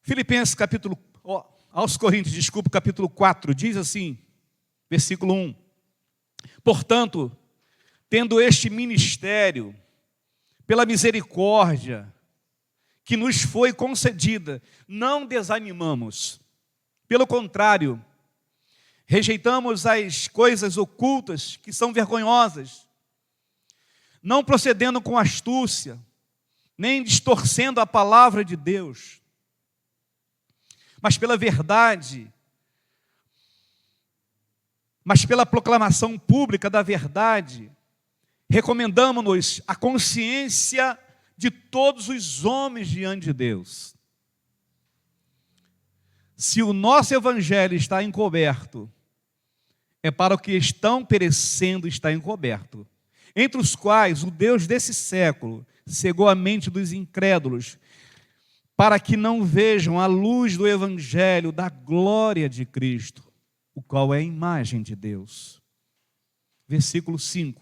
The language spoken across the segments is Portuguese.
Filipenses aos Coríntios, desculpa, capítulo 4, diz assim, versículo 1. Portanto, tendo este ministério, pela misericórdia que nos foi concedida, não desanimamos. Pelo contrário, rejeitamos as coisas ocultas que são vergonhosas, não procedendo com astúcia, nem distorcendo a palavra de Deus, mas pela verdade, mas pela proclamação pública da verdade, recomendamos-nos a consciência de todos os homens diante de Deus. Se o nosso evangelho está encoberto, é para o que estão perecendo está encoberto, entre os quais o Deus desse século cegou a mente dos incrédulos, para que não vejam a luz do evangelho da glória de Cristo, o qual é a imagem de Deus. Versículo 5.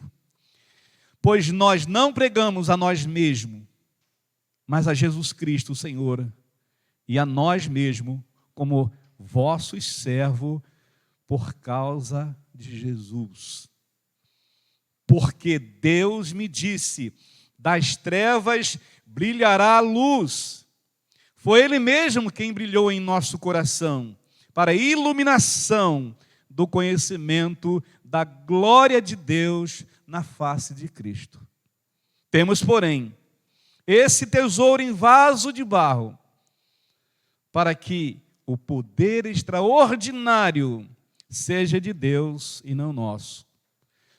Pois nós não pregamos a nós mesmos, mas a Jesus Cristo, o Senhor, e a nós mesmos, como vossos servos, por causa de Jesus. Porque Deus me disse, das trevas brilhará a luz. Foi Ele mesmo quem brilhou em nosso coração, para a iluminação do conhecimento da glória de Deus na face de Cristo. Temos, porém, esse tesouro em vaso de barro, para que o poder extraordinário seja de Deus e não nosso.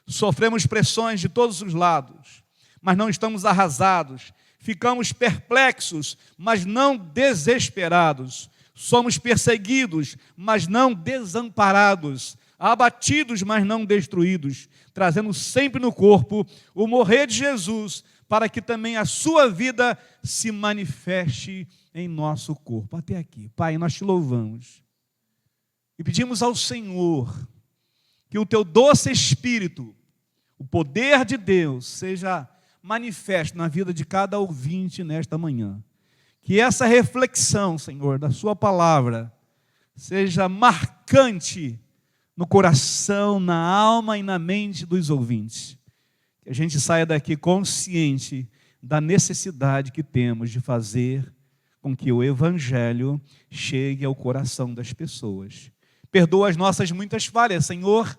Sofremos pressões de todos os lados, mas não estamos arrasados. Ficamos perplexos, mas não desesperados. Somos perseguidos, mas não desamparados. Abatidos, mas não destruídos. Trazendo sempre no corpo o morrer de Jesus, para que também a sua vida se manifeste em nosso corpo. Até aqui. Pai, nós te louvamos. E pedimos ao Senhor que o teu doce Espírito, o poder de Deus, seja manifesto na vida de cada ouvinte nesta manhã. Que essa reflexão, Senhor, da sua palavra, seja marcante no coração, na alma e na mente dos ouvintes. Que a gente saia daqui consciente da necessidade que temos de fazer com que o Evangelho chegue ao coração das pessoas. Perdoa as nossas muitas falhas, Senhor.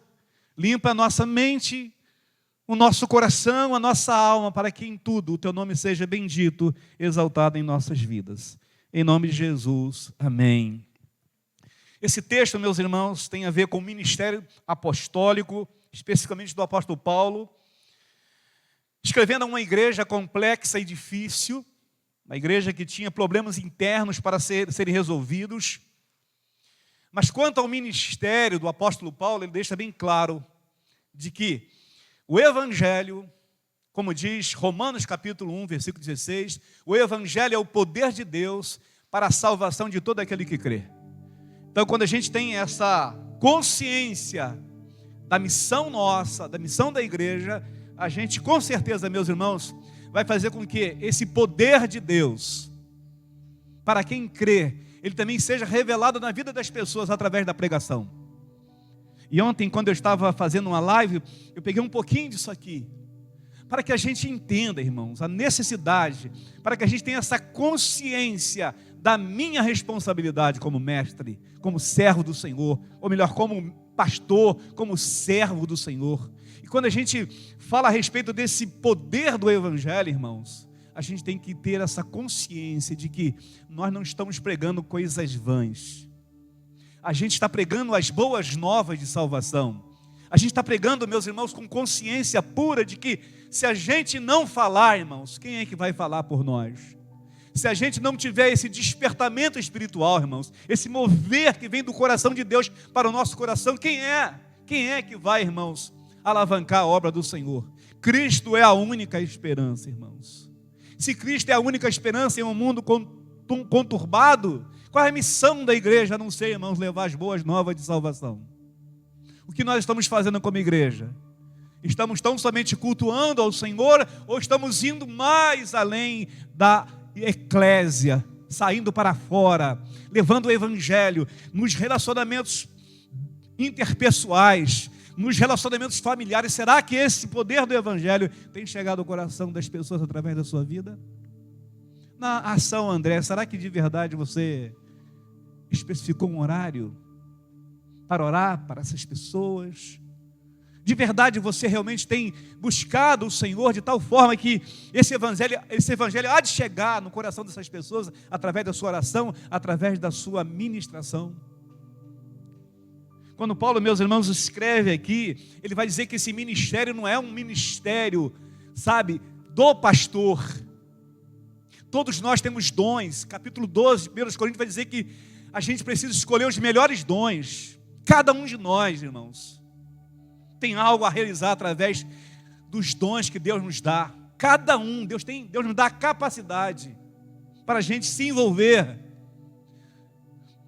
Limpa a nossa mente, o nosso coração, a nossa alma, para que em tudo o teu nome seja bendito, exaltado em nossas vidas. Em nome de Jesus, amém. Esse texto, meus irmãos, tem a ver com o ministério apostólico, especificamente do apóstolo Paulo, escrevendo a uma igreja complexa e difícil, uma igreja que tinha problemas internos para serem resolvidos. Mas quanto ao ministério do apóstolo Paulo, ele deixa bem claro de que o Evangelho, como diz Romanos capítulo 1, versículo 16, o Evangelho é o poder de Deus para a salvação de todo aquele que crê. Então, quando a gente tem essa consciência da missão nossa, da missão da igreja, a gente com certeza, meus irmãos, vai fazer com que esse poder de Deus, para quem crê, ele também seja revelado na vida das pessoas através da pregação. E ontem, quando eu estava fazendo uma live, eu peguei um pouquinho disso aqui, para que a gente entenda, irmãos, a necessidade, para que a gente tenha essa consciência da minha responsabilidade como mestre, como servo do Senhor, ou melhor, como pastor, como servo do Senhor. E quando a gente fala a respeito desse poder do Evangelho, irmãos, a gente tem que ter essa consciência de que nós não estamos pregando coisas vãs. A gente está pregando as boas novas de salvação. A gente está pregando, meus irmãos, com consciência pura de que se a gente não falar, irmãos, quem é que vai falar por nós? Se a gente não tiver esse despertamento espiritual, irmãos, esse mover que vem do coração de Deus para o nosso coração, quem é? Quem é que vai, irmãos, alavancar a obra do Senhor? Cristo é a única esperança, irmãos. Se Cristo é a única esperança em um mundo conturbado, qual é a missão da igreja? Não sei, irmãos, levar as boas novas de salvação. O que nós estamos fazendo como igreja? Estamos tão somente cultuando ao Senhor ou estamos indo mais além da eclésia, saindo para fora, levando o evangelho nos relacionamentos interpessoais, nos relacionamentos familiares. Será que esse poder do evangelho tem chegado ao coração das pessoas através da sua vida? Na ação, André, será que de verdade você especificou um horário para orar para essas pessoas? De verdade você realmente tem buscado o Senhor de tal forma que esse evangelho há de chegar no coração dessas pessoas através da sua oração, através da sua ministração? Quando Paulo, meus irmãos, escreve aqui, ele vai dizer que esse ministério não é um ministério, sabe, do pastor. Todos nós temos dons. Capítulo 12, 1 Coríntios vai dizer que a gente precisa escolher os melhores dons. Cada um de nós, irmãos, tem algo a realizar através dos dons que Deus nos dá. Cada um, Deus nos dá a capacidade para a gente se envolver,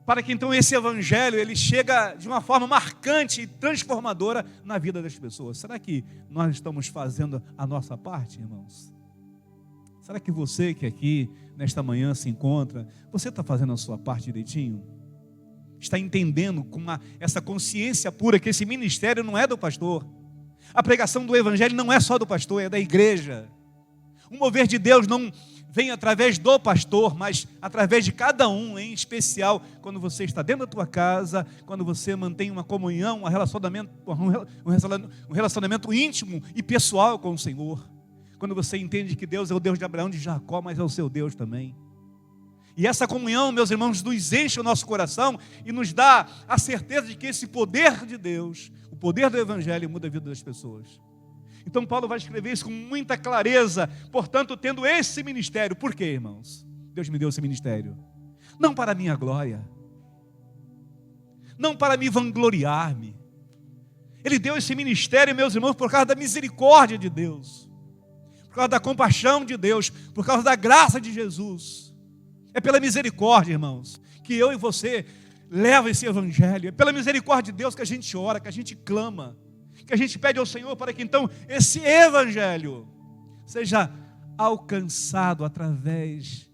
para que então esse evangelho ele chega de uma forma marcante e transformadora na vida das pessoas. Será que nós estamos fazendo a nossa parte, irmãos? Será que você que aqui nesta manhã se encontra, você está fazendo a sua parte direitinho? Está entendendo com essa consciência pura que esse ministério não é do pastor? A pregação do evangelho não é só do pastor, é da igreja. O mover de Deus não vem através do pastor, mas através de cada um, em especial quando você está dentro da tua casa, quando você mantém uma comunhão, um relacionamento íntimo e pessoal com o Senhor. Quando você entende que Deus é o Deus de Abraão, de Jacó, mas é o seu Deus também. E essa comunhão, meus irmãos, nos enche o nosso coração e nos dá a certeza de que esse poder de Deus, o poder do evangelho, muda a vida das pessoas. Então Paulo vai escrever isso com muita clareza. Portanto, tendo esse ministério, por quê, irmãos? Deus me deu esse ministério não para a minha glória, não para me vangloriar-me. Ele deu esse ministério, meus irmãos, por causa da misericórdia de Deus, por causa da compaixão de Deus, por causa da graça de Jesus. É pela misericórdia, irmãos, que eu e você leva esse evangelho. É pela misericórdia de Deus que a gente ora, que a gente clama, que a gente pede ao Senhor para que então esse evangelho seja alcançado através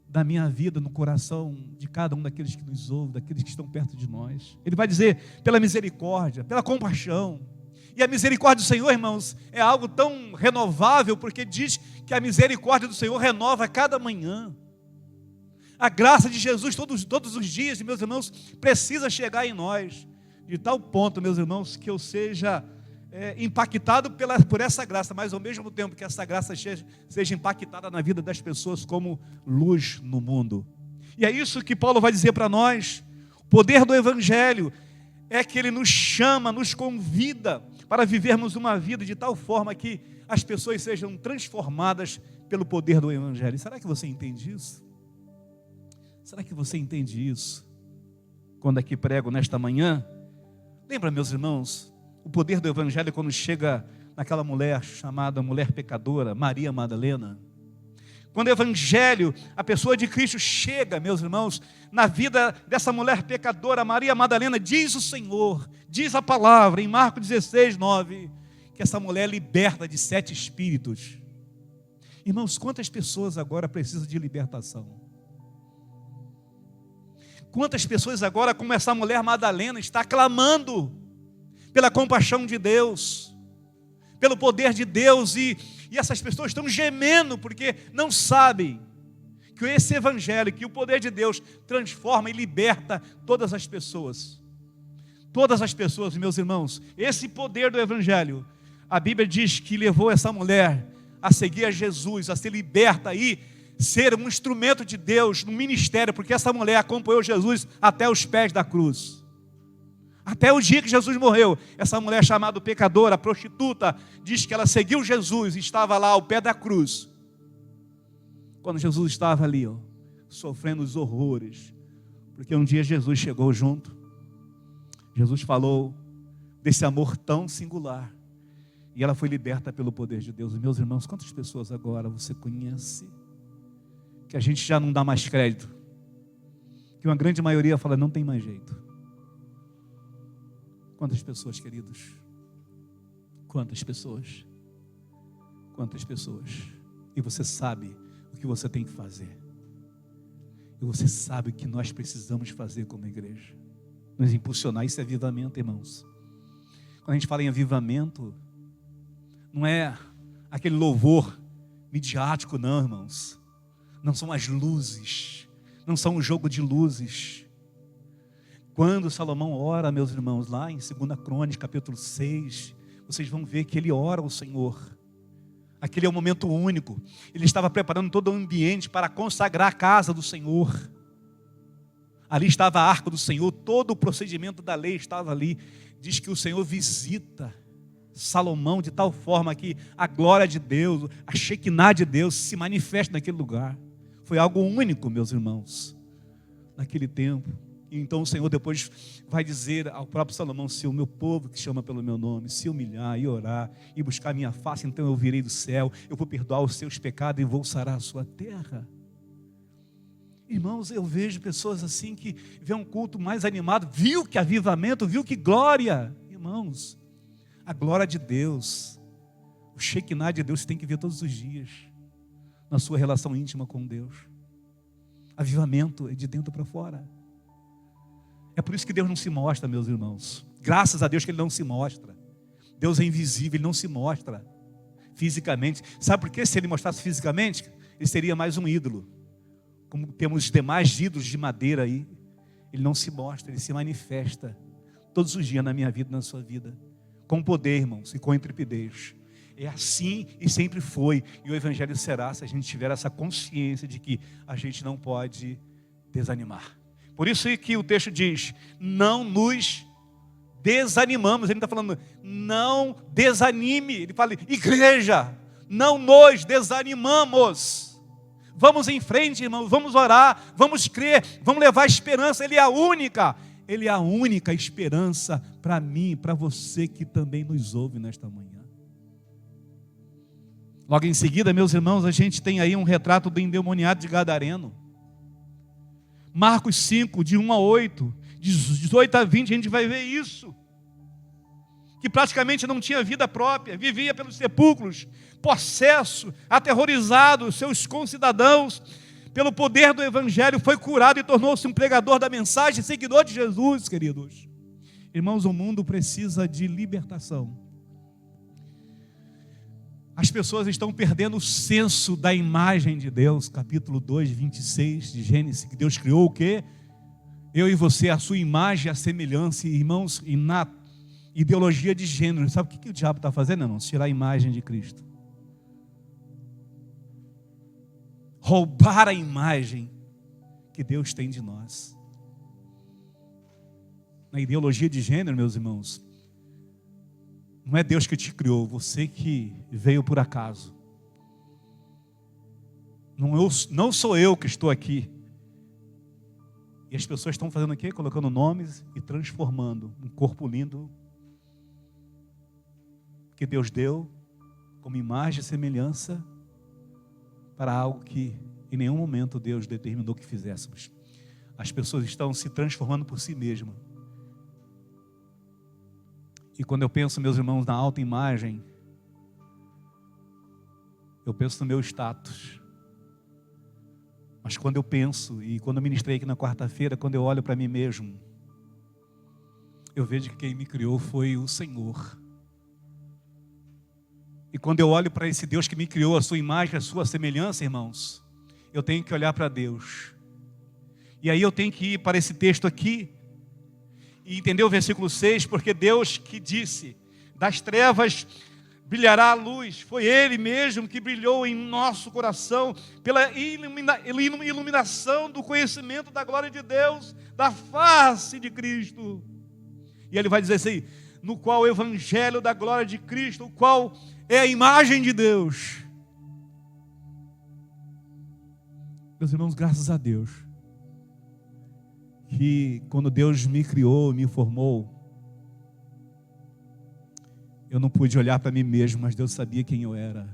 da minha vida, no coração de cada um daqueles que nos ouvem, daqueles que estão perto de nós. Ele vai dizer pela misericórdia, pela compaixão. E a misericórdia do Senhor, irmãos, é algo tão renovável, porque diz que a misericórdia do Senhor renova a cada manhã. A graça de Jesus todos os dias, meus irmãos, precisa chegar em nós, de tal ponto, meus irmãos, que eu seja impactado por essa graça, mas ao mesmo tempo que essa graça seja impactada na vida das pessoas como luz no mundo. E é isso que Paulo vai dizer para nós. O poder do evangelho é que ele nos chama, nos convida para vivermos uma vida de tal forma que as pessoas sejam transformadas pelo poder do evangelho. Será que você entende isso? Será que você entende isso? Quando aqui prego nesta manhã, lembra, meus irmãos, o poder do evangelho quando chega naquela mulher chamada mulher pecadora, Maria Madalena. Quando o evangelho, a pessoa de Cristo chega, meus irmãos, na vida dessa mulher pecadora, Maria Madalena, diz o Senhor, diz a palavra em Marcos 16, 9, que essa mulher liberta de 7 espíritos. Irmãos, quantas pessoas agora precisam de libertação? Quantas pessoas agora, como essa mulher Madalena, está clamando pela compaixão de Deus, pelo poder de Deus, e essas pessoas estão gemendo, porque não sabem que esse evangelho, que o poder de Deus transforma e liberta todas as pessoas. Todas as pessoas, meus irmãos, esse poder do evangelho, a Bíblia diz que levou essa mulher a seguir a Jesus, a ser liberta e ser um instrumento de Deus no ministério, porque essa mulher acompanhou Jesus até os pés da cruz. Até o dia que Jesus morreu, essa mulher chamada pecadora, prostituta, diz que ela seguiu Jesus e estava lá ao pé da cruz. Quando Jesus estava ali, sofrendo os horrores, porque um dia Jesus chegou junto, Jesus falou desse amor tão singular, e ela foi liberta pelo poder de Deus. Meus irmãos, quantas pessoas agora você conhece que a gente já não dá mais crédito, que uma grande maioria fala, não tem mais jeito? Quantas pessoas, queridos? Quantas pessoas? Quantas pessoas? E você sabe o que você tem que fazer. E você sabe o que nós precisamos fazer como igreja. Nos impulsionar, isso é avivamento, irmãos. Quando a gente fala em avivamento, não é aquele louvor midiático, não, irmãos. Não são as luzes, não são o jogo de luzes. Quando Salomão ora, meus irmãos, lá em 2 Crônicas, capítulo 6, vocês vão ver que ele ora ao Senhor. Aquele é um momento único. Ele estava preparando todo o ambiente para consagrar a casa do Senhor. Ali estava a arca do Senhor, todo o procedimento da lei estava ali. Diz que o Senhor visita Salomão de tal forma que a glória de Deus, a Shekinah de Deus se manifesta naquele lugar. Foi algo único, meus irmãos, naquele tempo. E então o Senhor depois vai dizer ao próprio Salomão: se o meu povo que chama pelo meu nome se humilhar e orar e buscar a minha face, então eu virei do céu, eu vou perdoar os seus pecados e vou sarar a sua terra. Irmãos, eu vejo pessoas assim que vê um culto mais animado, viu que avivamento, viu que glória. Irmãos, a glória de Deus, o Shekinah de Deus, você tem que ver todos os dias na sua relação íntima com Deus. Avivamento é de dentro para fora. É por isso que Deus não se mostra, meus irmãos. Graças a Deus que Ele não se mostra. Deus é invisível, Ele não se mostra fisicamente. Sabe por quê? Se Ele mostrasse fisicamente, Ele seria mais um ídolo. Como temos os demais ídolos de madeira aí. Ele não se mostra, Ele se manifesta todos os dias na minha vida e na sua vida. Com poder, irmãos, e com intrepidez. É assim e sempre foi. E o Evangelho será se a gente tiver essa consciência de que a gente não pode desanimar. Por isso que o texto diz: não nos desanimamos. Ele não está falando, não desanime. Ele fala, igreja, não nos desanimamos. Vamos em frente, irmãos, vamos orar, vamos crer, vamos levar esperança. Ele é a única esperança para mim, para você que também nos ouve nesta manhã. Logo em seguida, meus irmãos, a gente tem aí um retrato do endemoniado de Gadareno. Marcos 5, de 1 a 8, de 18 a 20, a gente vai ver isso. Que praticamente não tinha vida própria, vivia pelos sepulcros, possesso, aterrorizado, seus concidadãos, pelo poder do Evangelho, foi curado e tornou-se um pregador da mensagem, seguidor de Jesus, queridos. Irmãos, o mundo precisa de libertação. As pessoas estão perdendo o senso da imagem de Deus, capítulo 2, 26 de Gênesis, que Deus criou o quê? Eu e você, a sua imagem, a semelhança, irmãos, e na ideologia de gênero. Sabe o que o diabo está fazendo, irmãos? Tirar a imagem de Cristo. Roubar a imagem que Deus tem de nós. Na ideologia de gênero, meus irmãos, não é Deus que te criou, você que veio por acaso. Não sou eu que estou aqui. E as pessoas estão fazendo o quê? Colocando nomes e transformando um corpo lindo que Deus deu como imagem e semelhança para algo que em nenhum momento Deus determinou que fizéssemos. As pessoas estão se transformando por si mesmas. E quando eu penso, meus irmãos, na autoimagem, eu penso no meu status. Mas quando eu penso, e quando eu ministrei aqui na quarta-feira, quando eu olho para mim mesmo, eu vejo que quem me criou foi o Senhor. E quando eu olho para esse Deus que me criou, a sua imagem, a sua semelhança, irmãos, eu tenho que olhar para Deus. E aí eu tenho que ir para esse texto aqui, e entender o versículo 6, porque Deus que disse, das trevas brilhará a luz, foi Ele mesmo que brilhou em nosso coração, pela iluminação do conhecimento da glória de Deus, da face de Cristo. E Ele vai dizer assim, no qual o Evangelho da glória de Cristo, o qual é a imagem de Deus. Meus irmãos, graças a Deus, que quando Deus me criou, me formou, eu não pude olhar para mim mesmo, mas Deus sabia quem eu era.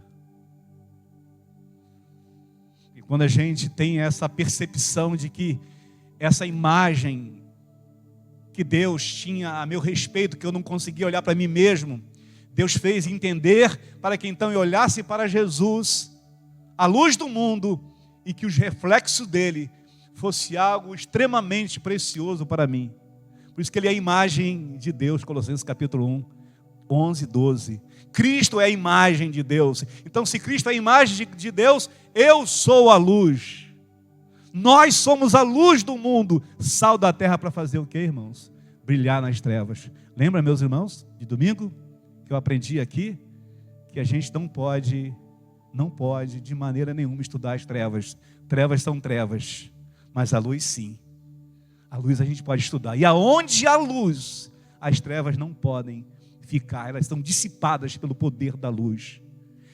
E quando a gente tem essa percepção de que essa imagem que Deus tinha a meu respeito, que eu não conseguia olhar para mim mesmo, Deus fez entender para que então eu olhasse para Jesus, a luz do mundo, e que os reflexos dele fosse algo extremamente precioso para mim. Por isso que ele é a imagem de Deus, Colossenses capítulo 1, 11, 12. Cristo é a imagem de Deus. Então, se Cristo é a imagem de Deus, eu sou a luz. Nós somos a luz do mundo, sal da terra, para fazer o quê, irmãos? Brilhar nas trevas. Lembra, meus irmãos, de domingo, que eu aprendi aqui? Que a gente não pode de maneira nenhuma estudar as trevas. Trevas são trevas, mas a luz sim. A luz a gente pode estudar. E aonde há luz, as trevas não podem ficar, elas são dissipadas pelo poder da luz.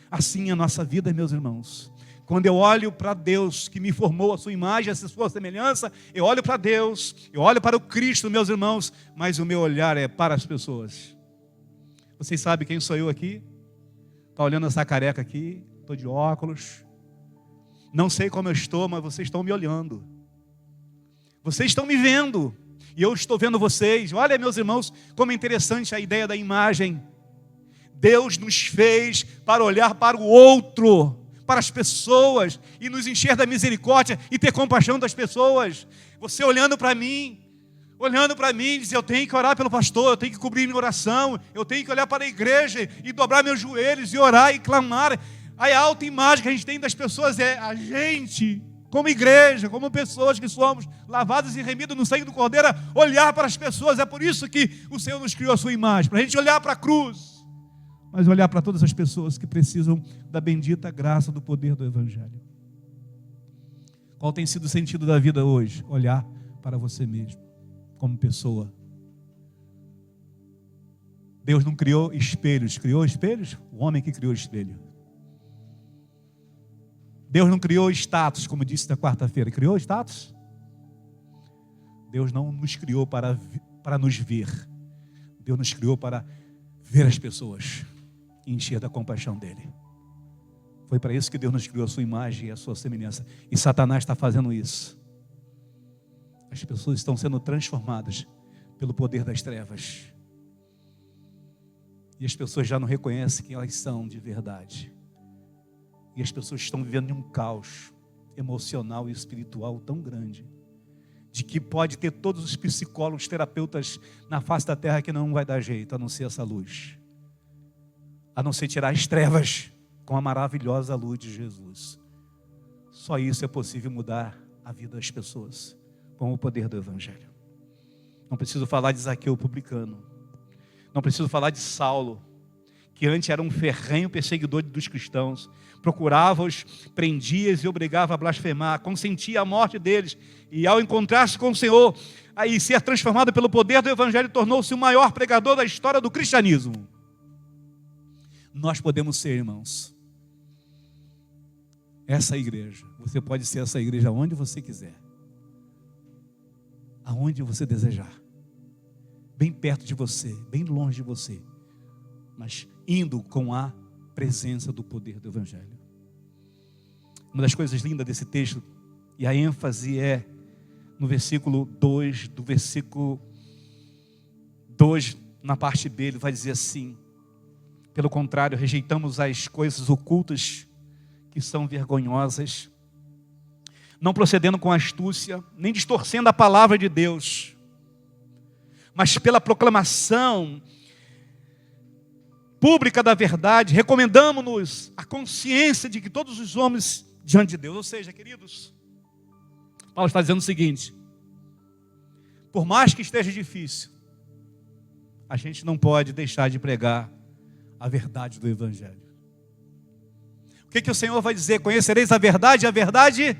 Assim é a nossa vida, meus irmãos. Quando eu olho para Deus, que me formou a sua imagem, a sua semelhança, eu olho para Deus, eu olho para o Cristo, meus irmãos, mas o meu olhar é para as pessoas. Vocês sabem quem sou eu aqui? Está olhando essa careca aqui, estou de óculos. Não sei como eu estou, mas vocês estão me olhando. Vocês estão me vendo. E eu estou vendo vocês. Olha, meus irmãos, como é interessante a ideia da imagem. Deus nos fez para olhar para o outro, para as pessoas, e nos encher da misericórdia e ter compaixão das pessoas. Você olhando para mim, diz: eu tenho que orar pelo pastor, eu tenho que cobrir minha oração, eu tenho que olhar para a igreja e dobrar meus joelhos e orar e clamar. A autoimagem que a gente tem das pessoas é a gente, como igreja, como pessoas que somos lavadas e remidas no sangue do Cordeiro, olhar para as pessoas. É por isso que o Senhor nos criou a sua imagem, para a gente olhar para a cruz, mas olhar para todas as pessoas que precisam da bendita graça do poder do Evangelho. Qual tem sido o sentido da vida hoje? Olhar para você mesmo, como pessoa. Deus não criou espelhos. Criou espelhos? O homem que criou o espelho. Deus não criou status, como disse na quarta-feira. Criou status? Deus não nos criou para nos ver. Deus nos criou para ver as pessoas e encher da compaixão dele. Foi para isso que Deus nos criou a sua imagem e a sua semelhança. E Satanás está fazendo isso. As pessoas estão sendo transformadas pelo poder das trevas. E as pessoas já não reconhecem quem elas são de verdade. E as pessoas estão vivendo em um caos emocional e espiritual tão grande, de que pode ter todos os psicólogos, terapeutas na face da terra, que não vai dar jeito, a não ser essa luz. A não ser tirar as trevas com a maravilhosa luz de Jesus. Só isso é possível mudar a vida das pessoas, com o poder do Evangelho. Não preciso falar de Zaqueu publicano. Não preciso falar de Saulo, que antes era um ferrenho perseguidor dos cristãos, procurava-os, prendia-os e obrigava a blasfemar, consentia a morte deles, e ao encontrar-se com o Senhor, aí ser transformado pelo poder do Evangelho, tornou-se o maior pregador da história do cristianismo. Nós podemos ser, irmãos, essa igreja. Você pode ser essa igreja onde você quiser, aonde você desejar, bem perto de você, bem longe de você, mas indo com a presença do poder do Evangelho. Uma das coisas lindas desse texto, e a ênfase é no versículo 2, do versículo 2, na parte B, ele vai dizer assim: pelo contrário, rejeitamos as coisas ocultas que são vergonhosas, não procedendo com astúcia, nem distorcendo a palavra de Deus, mas pela proclamação pública da verdade, recomendamos-nos a consciência de que todos os homens diante de Deus. Ou seja, queridos, Paulo está dizendo o seguinte: por mais que esteja difícil, a gente não pode deixar de pregar a verdade do Evangelho. O que o Senhor vai dizer? Conhecereis a verdade, e a verdade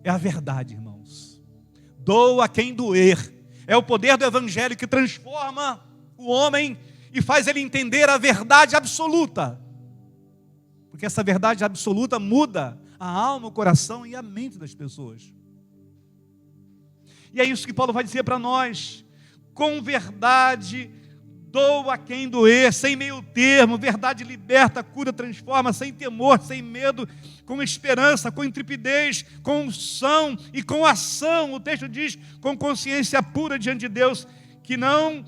é a verdade, irmãos. Doa a quem doer. É o poder do Evangelho que transforma o homem e faz ele entender a verdade absoluta. Porque essa verdade absoluta muda a alma, o coração e a mente das pessoas. E é isso que Paulo vai dizer para nós: com verdade, doa a quem doer, sem meio termo. Verdade liberta, cura, transforma, sem temor, sem medo, com esperança, com intrepidez, com unção e com ação. O texto diz: com consciência pura diante de Deus. Quem não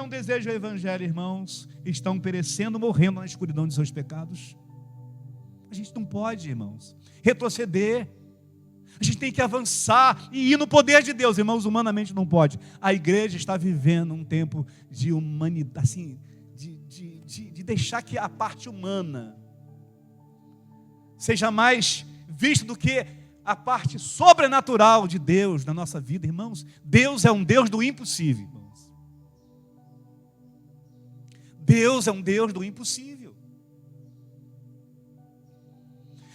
deseja o Evangelho, irmãos, estão perecendo, morrendo na escuridão de seus pecados. A gente não pode, irmãos, retroceder. A gente tem que avançar e ir no poder de Deus, irmãos, humanamente não pode. A igreja está vivendo um tempo de humanidade, assim, de deixar que a parte humana seja mais vista do que a parte sobrenatural de Deus na nossa vida, irmãos. Deus é um Deus do impossível, irmãos. Deus é um Deus do impossível.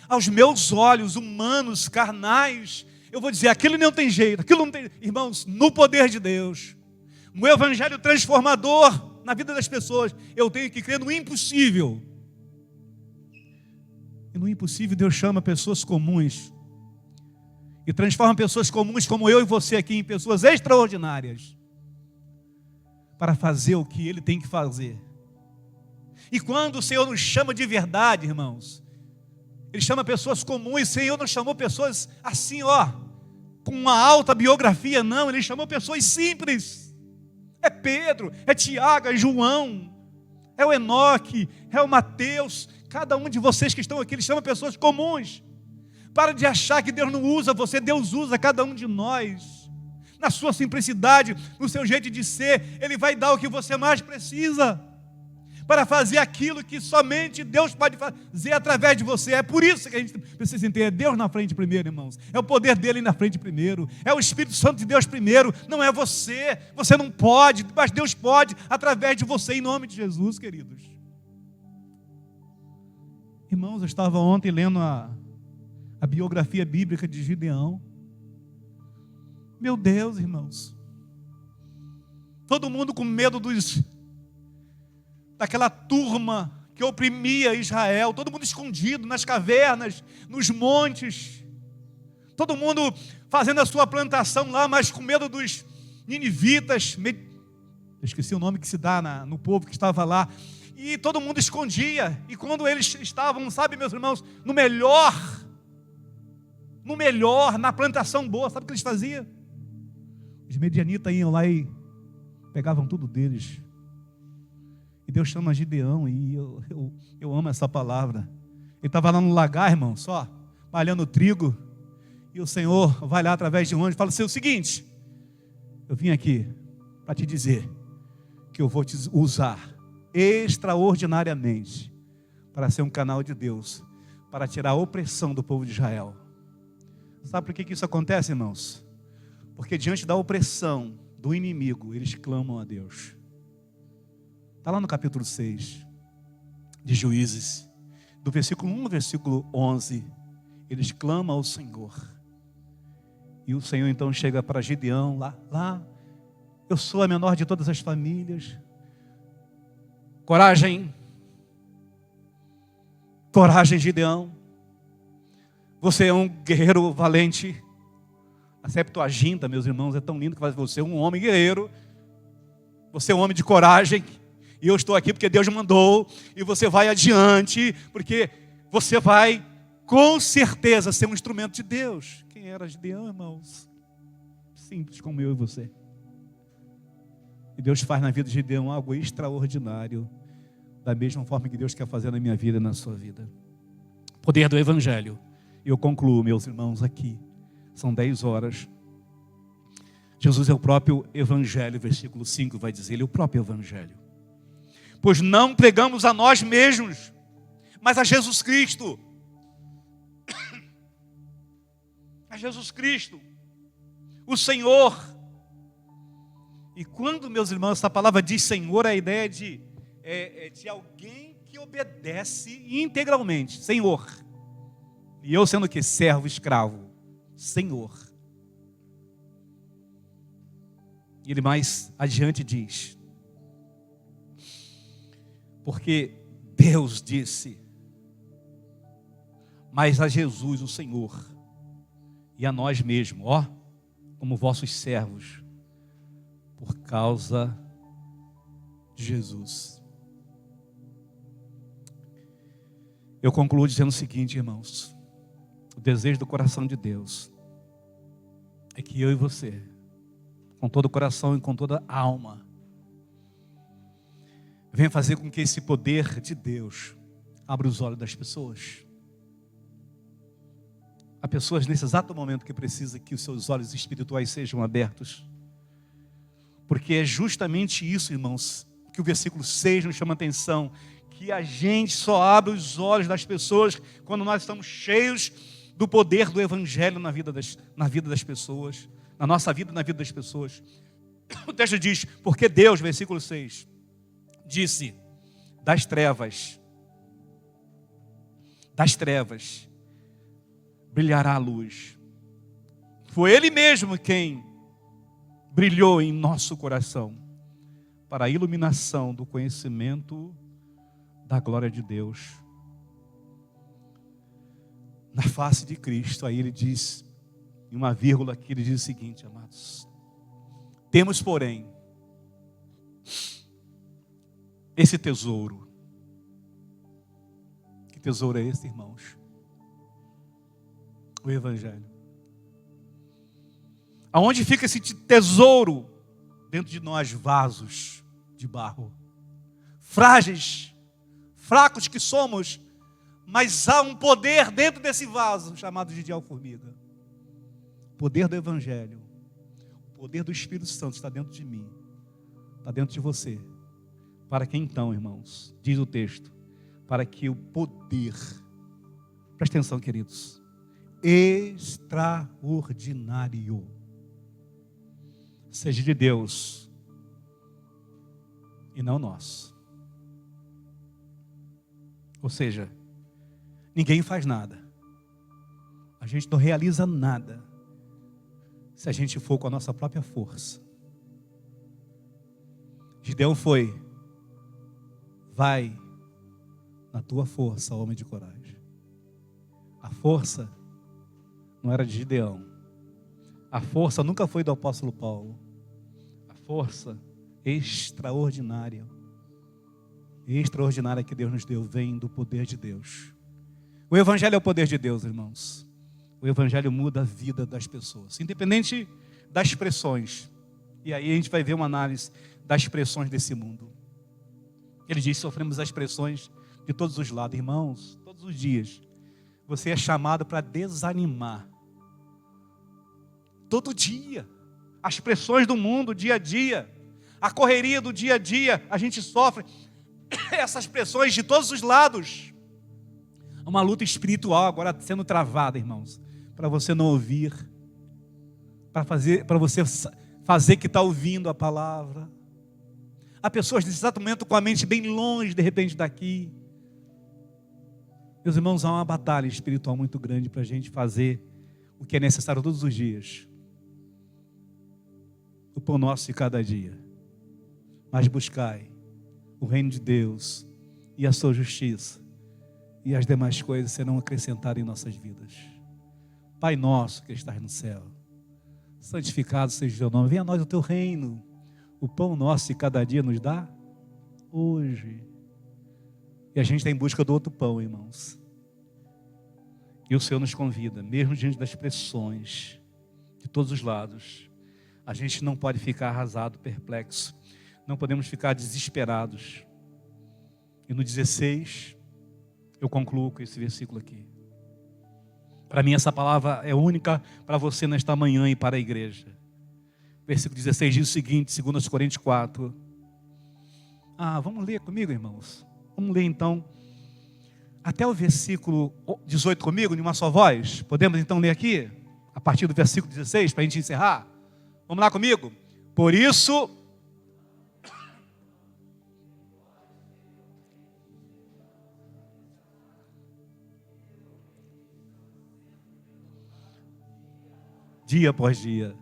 Aos meus olhos humanos, carnais, eu vou dizer, aquilo não tem jeito, aquilo não tem... Irmãos, no poder de Deus, no evangelho transformador na vida das pessoas, eu tenho que crer no impossível. E no impossível Deus chama pessoas comuns e transforma pessoas comuns como eu e você aqui em pessoas extraordinárias para fazer o que Ele tem que fazer. E quando o Senhor nos chama de verdade, irmãos, Ele chama pessoas comuns. O Senhor não chamou pessoas assim, com uma alta biografia, não. Ele chamou pessoas simples. É Pedro, é Tiago, é João, é o Enoque, é o Mateus. Cada um de vocês que estão aqui, Ele chama pessoas comuns. Para de achar que Deus não usa você, Deus usa cada um de nós. Na sua simplicidade, no seu jeito de ser, Ele vai dar o que você mais precisa para fazer aquilo que somente Deus pode fazer através de você. É por isso que a gente precisa entender Deus na frente primeiro, irmãos. É o poder dele na frente primeiro. É o Espírito Santo de Deus primeiro. Não é você. Você não pode, mas Deus pode através de você, em nome de Jesus, queridos. Irmãos, eu estava ontem lendo a biografia bíblica de Gideão. Meu Deus, irmãos. Todo mundo com medo daquela turma que oprimia Israel, todo mundo escondido nas cavernas, nos montes, todo mundo fazendo a sua plantação lá, mas com medo dos ninivitas, eu esqueci o nome que se dá no povo que estava lá, e todo mundo escondia, e quando eles estavam, sabe, meus irmãos, no melhor, na plantação boa, sabe o que eles faziam? Os medianitas iam lá e pegavam tudo deles. E Deus chama Gideão, e eu amo essa palavra. Ele estava lá no lagar, irmão, só malhando trigo, e o Senhor vai lá através de um anjo e fala assim: o seguinte, eu vim aqui para te dizer que eu vou te usar extraordinariamente para ser um canal de Deus, para tirar a opressão do povo de Israel. Sabe por que isso acontece, irmãos? Porque diante da opressão do inimigo, eles clamam a Deus. Está lá no capítulo 6 de Juízes, do versículo 1 ao versículo 11, eles clamam ao Senhor. E o Senhor então chega para Gideão, lá, eu sou a menor de todas as famílias. Coragem, Gideão. Você é um guerreiro valente. A Septuaginta, meus irmãos, é tão lindo que faz você um homem guerreiro. Você é um homem de coragem. E eu estou aqui porque Deus mandou. E você vai adiante, porque você vai, com certeza, ser um instrumento de Deus. Quem era Gideão, irmãos? Simples como eu e você. E Deus faz na vida de Gideão algo extraordinário, da mesma forma que Deus quer fazer na minha vida e na sua vida. Poder do Evangelho. E eu concluo, meus irmãos, aqui. São 10 horas. Jesus é o próprio Evangelho, versículo 5 vai dizer, Ele é o próprio Evangelho. Pois não pregamos a nós mesmos, mas a Jesus Cristo. A Jesus Cristo, o Senhor. E quando, meus irmãos, essa palavra diz Senhor, a ideia é de alguém que obedece integralmente. Senhor. E eu sendo o que? Servo, escravo. Senhor. E ele mais adiante diz: porque Deus disse, mas a Jesus, o Senhor, e a nós mesmos, como vossos servos, por causa de Jesus. Eu concluo dizendo o seguinte, irmãos: o desejo do coração de Deus é que eu e você, com todo o coração e com toda a alma, venha fazer com que esse poder de Deus abra os olhos das pessoas. Há pessoas nesse exato momento que precisam que os seus olhos espirituais sejam abertos. Porque é justamente isso, irmãos, que o versículo 6 nos chama a atenção. Que a gente só abre os olhos das pessoas quando nós estamos cheios do poder do Evangelho na vida das pessoas. Na nossa vida, na vida das pessoas. O texto diz, porque Deus, versículo 6, disse, das trevas brilhará a luz. Foi Ele mesmo quem brilhou em nosso coração para a iluminação do conhecimento da glória de Deus na face de Cristo. Aí ele diz, em uma vírgula aqui, ele diz o seguinte, amados: temos, porém, esse tesouro. Que tesouro é esse, irmãos? O Evangelho. Aonde fica esse tesouro? Dentro de nós, vasos de barro, frágeis, fracos que somos, mas há um poder dentro desse vaso, chamado de formiga. O poder do Evangelho, o poder do Espírito Santo está dentro de mim, está dentro de você. Para que então, irmãos, diz o texto, para que o poder, presta atenção, queridos, extraordinário, seja de Deus e não nosso. Ou seja, ninguém faz nada, a gente não realiza nada se a gente for com a nossa própria força. Gideão foi, vai na tua força, homem de coragem. A força não era de Gideão, a força nunca foi do apóstolo Paulo. A força extraordinária que Deus nos deu, vem do poder de Deus. O Evangelho é o poder de Deus, irmãos. O Evangelho muda a vida das pessoas, independente das pressões. E aí a gente vai ver uma análise das pressões desse mundo. Ele diz, sofremos as pressões de todos os lados. Irmãos, todos os dias, você é chamado para desanimar. Todo dia, as pressões do mundo, dia a dia, a correria do dia a dia, a gente sofre essas pressões de todos os lados. Uma luta espiritual agora sendo travada, irmãos, para você não ouvir, para você fazer que está ouvindo a palavra. Há pessoas nesse exato momento com a mente bem longe, de repente, daqui. Meus irmãos, há uma batalha espiritual muito grande para a gente fazer o que é necessário todos os dias. O pão nosso de cada dia. Mas buscai o reino de Deus e a sua justiça, e as demais coisas serão acrescentadas em nossas vidas. Pai nosso que estás no céu, santificado seja o teu nome. Venha a nós o teu reino. O pão nosso de cada dia nos dá hoje. E a gente está em busca do outro pão, irmãos. E o Senhor nos convida, mesmo diante das pressões de todos os lados, a gente não pode ficar arrasado, perplexo. Não podemos ficar desesperados. E no 16, eu concluo com esse versículo aqui. Para mim essa palavra é única para você nesta manhã e para a igreja. Versículo 16 diz o seguinte, 2 Coríntios 4. Vamos ler comigo, irmãos. Vamos ler então até o versículo 18 comigo, em uma só voz. Podemos então ler aqui? A partir do versículo 16, para a gente encerrar. Vamos lá comigo? Por isso, dia após dia,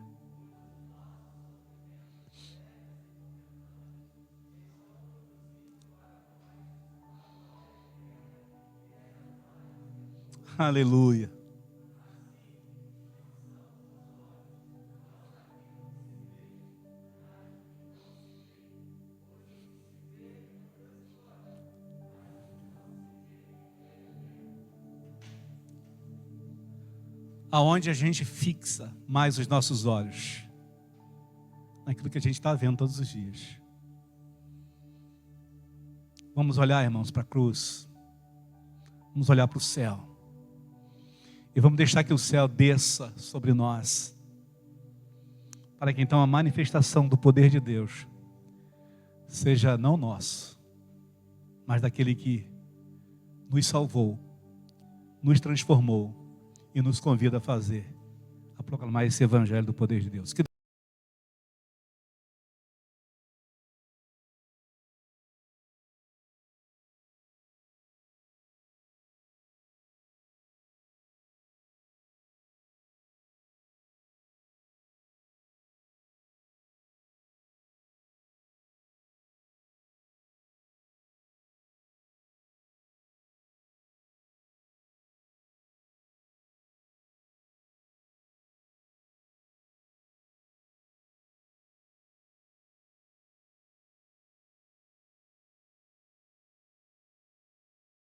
aleluia. Aonde a gente fixa mais os nossos olhos? Naquilo que a gente está vendo todos os dias. Vamos olhar, irmãos, para a cruz. Vamos olhar para o céu. E vamos deixar que o céu desça sobre nós, para que então a manifestação do poder de Deus seja não nosso, mas daquele que nos salvou, nos transformou e nos convida a proclamar esse evangelho do poder de Deus.